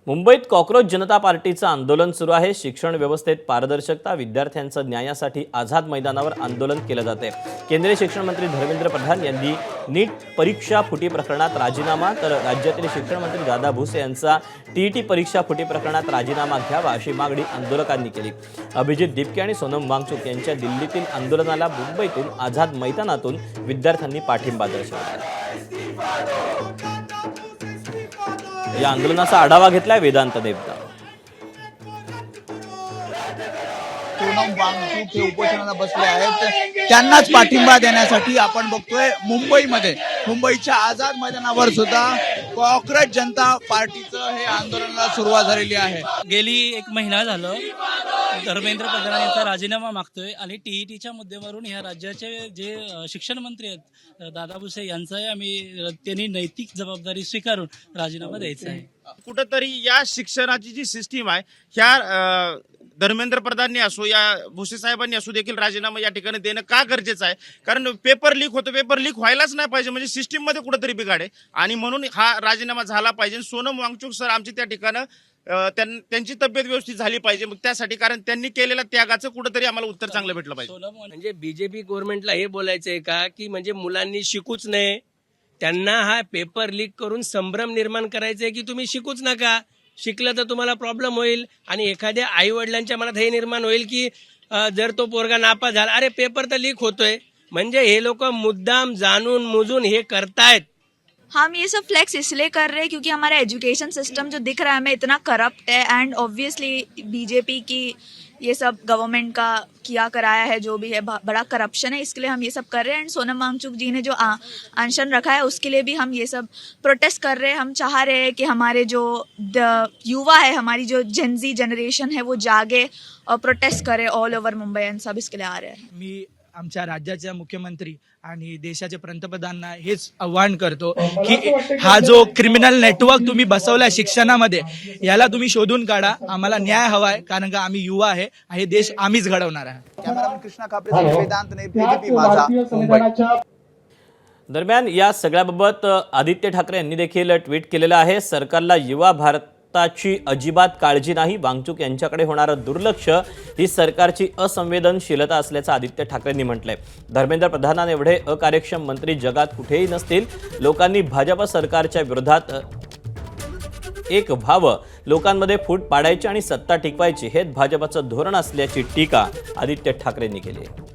मुंबईत कॉकरोच जनता पार्टीचं आंदोलन सुरू आहे। शिक्षण व्यवस्थेत पारदर्शकता, विद्यार्थ्यांचं न्यायासाठी आझाद मैदानावर आंदोलन केलं जाते। केंद्रीय शिक्षण मंत्री धर्मेंद्र प्रधान यांनी नीट परीक्षा फुटी प्रकरणात राजीनामा, तर राज्यातील शिक्षण मंत्री दादा भुसे यांचा टीईटी परीक्षा फुटी प्रकरणात राजीनामा घ्यावा अशी मागणी आंदोलकांनी केली। अभिजित दीपके आणि सोनम वांगचुक यांच्या दिल्लीतील आंदोलनाला मुंबईतून आझाद मैदानातून विद्यार्थ्यांनी पाठिंबा दर्शवला। या आंदोलनाचा आढावा घेतलाय वेदांत देवता। सोनम वांगचुक हे उपोषणाला बसले आहेत, त्यांनाच पाठिंबा देण्यासाठी आपण बघतोय मुंबईच्या आझाद मैदानावर सुद्धा कॉकरोच जनता पार्टीचं हे आंदोलनाला सुरुवात झालेली आहे। गेली एक महिना झालं धर्मेंद्र प्रधान यांचा राजीनामा मागतोय आणि टीईटीच्या मुद्द्यावरून ह्या राज्याचे जे शिक्षण मंत्री आहेत दादा भुसे यांचाही त्यांनी नैतिक जबाबदारी स्वीकारून राजीनामा द्यायचा आहे। कुठंतरी या शिक्षणाची जी सिस्टीम आहे ह्या धर्मेंद्र प्रधाननी असो या भुसे साहेबांनी असो देखील राजीनामा या ठिकाणी देणं का गरजेचं आहे, कारण पेपर लीक होतं, पेपर लीक व्हायलाच नाही पाहिजे, म्हणजे सिस्टीम मध्ये कुठंतरी बिघाड आहे आणि म्हणून हा राजीनामा झाला पाहिजे। सोनम वांगचुक सर आमची त्या ठिकाणं त्यांची तब्येत व्यवस्थित झाली पाहिजे, मग त्यासाठी कारण त्यांनी केलेल्या त्यागाचं कुठंतरी आम्हाला उत्तर चांगलं भेटलं पाहिजे। म्हणजे बीजेपी गव्हर्नमेंटला हे बोलायचंय का की म्हणजे मुलांनी शिकूच नये, त्यांना हा पेपर लीक करून संभ्रम निर्माण करायचंय की तुम्ही शिकूच नका, शिकलं तर तुम्हाला प्रॉब्लेम होईल आणि एखाद्या आई वडिलांच्या मनात हे निर्माण होईल की जर तो पोरगा नापास झाला, अरे पेपर तर लीक होतोय, म्हणजे हे लोक मुद्दाम जाणून मुजून हे करतायत। हम ये सब फ्लेक्स इसलिए कर रहे हैं क्योंकि हमारा एजुकेशन सिस्टम जो दिख रहा है हमें इतना करप्ट है एंड ऑब्वियसली बीजेपी की ये सब गवर्नमेंट का किया कराया है, जो भी है बड़ा करप्शन है, इसके लिए हम ये सब कर रहे हैं। एंड सोनम वांगचुक जी ने जो अनशन रखा है उसके लिए भी हम ये सब प्रोटेस्ट कर रहे हैं। हम चाह रहे हैं कि हमारे जो युवा है, हमारी जो जेनजी जनरेशन है वो जागे और प्रोटेस्ट करे ऑल ओवर मुंबई, एंड सब इसके लिए आ रहे हैं। मी आमच्या राज्याचे मुख्यमंत्री आणि देशाचे पंतप्रधानांना हेच आव्हान करतो की हा जो क्रिमिनल नेटवर्क तुम्ही बसवलाय शिक्षणामध्ये, याला तुम्ही शोधून काढा। आम्हाला न्याय हवाय, कारण का आम्ही युवा आहे, हे देश आम्हीच घडवणार आहे। कॅमेरामन कृष्णा खापरे, वेदांत ने, बीजेपी माझा, मुंबई। दरम्यान या सगळ्याबाबत आदित्य ठाकरे यांनी देखील ट्विट केलेलं आहे। सरकारला युवा भारताची अजिबात काळजी नाही, वांगचुक यांच्याकडे होणारं दुर्लक्ष ही सरकारची असंवेदनशीलता असल्याचं आदित्य ठाकरेंनी म्हटलंय। धर्मेंद्र प्रधान एवढे अकार्यक्षम मंत्री जगात कुठेही नसतील। लोकांनी भाजप सरकारच्या विरोधात एक व्हावं, लोकांमध्ये फूट पाडायची आणि सत्ता टिकवायची हेच भाजपचं धोरण असल्याची टीका आदित्य ठाकरेंनी केली आहे।